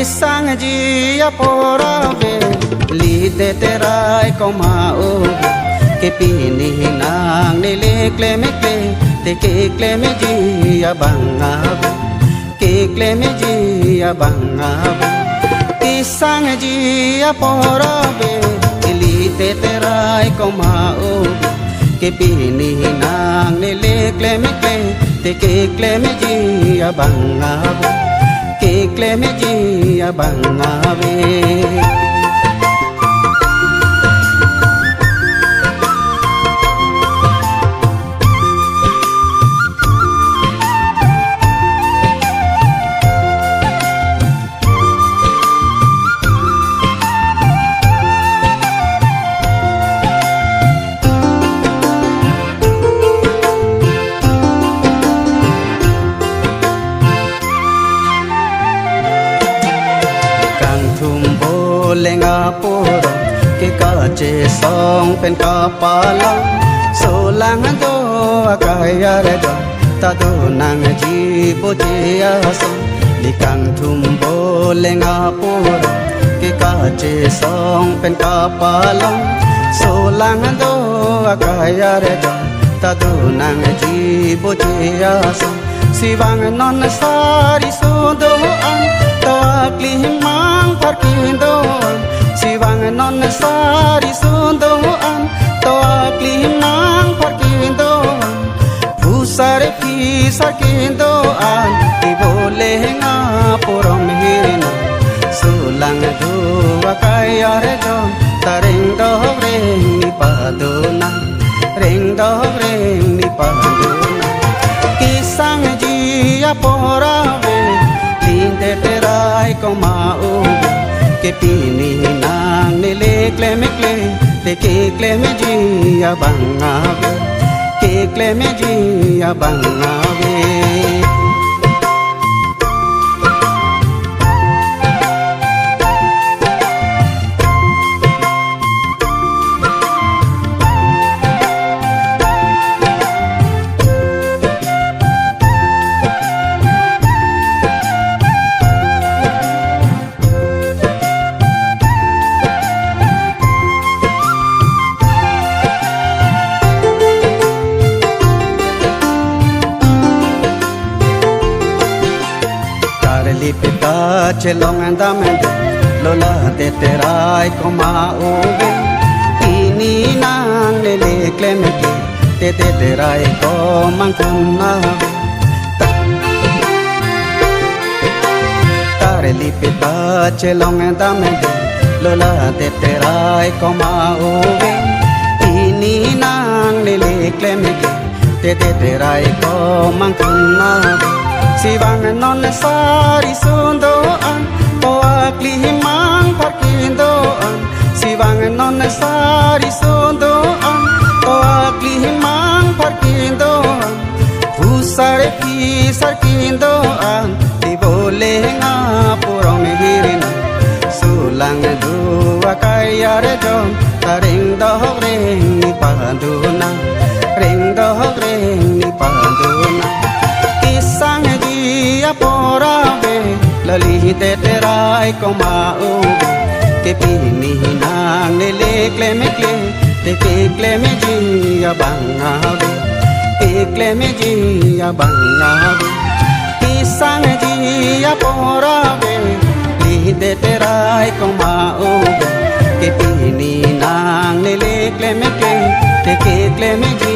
sang ji a pora ve li te te rai ko ma o ke pi ni nang ne le kle me kle te ke kle me ji a bang a ke kle me ji a bang a ki sang ji a pora ve li te te rai ko ma o ke pi ni nang ne le kle me kle te ke kle me ji a bang a ke kle me ji a bang ave lenga poro ke ka che song pen ka palang so lang do akaya re do ta do nang ji bo che aso li kang thum bo lenga poro ke ka che song pen ka palang so lang do akaya re do ta do nang ji bo che aso siwang non sari so do an to kli mang parkindo siwang non sari sundo an to kli mang parkindo pusare pi sakindo an ti bole nga porom hirina sulang do akaya re do tareng do reng ni padona reng do reng ni padona kisang ji apora ve linde terai ko mau ke pi ni nang ne le kle me kle te ke kle me ji a bang ave ke kle me ji a bang ave pita chelong andamend lola te terai ko ma ove ini nang le le kleme te te terai ko mang kunna tare li pita chelong andamend lola te terai ko ma ove ini nang le le kleme te te terai ko mang kunna siwang non sari sundo an to akli mang parkindo an siwang non sari sundo an to akli mang parkindo an pusare pi sarkindo an ti bole nga purom hirina sulang du akaya re jom tareng do reng ni paduna reng do reng ni paduna sang ji apora ve lali te terai ko ma o ke pi ni nang ne le kle me kle te ke kle me ji a bang ave ke kle me ji a bang ave ki sang ji apora ve li te terai ko ma o ke pi ni nang ne le kle me kle te ke kle me ji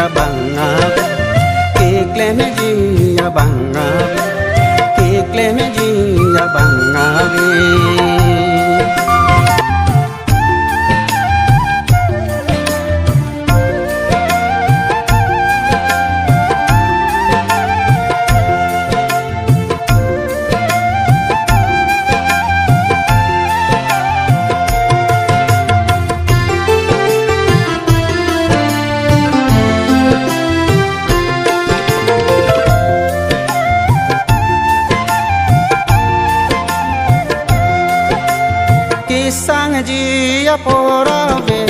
a bang ave kle me ji a bang ave ke kle me ji a bang ave sang ji apora ve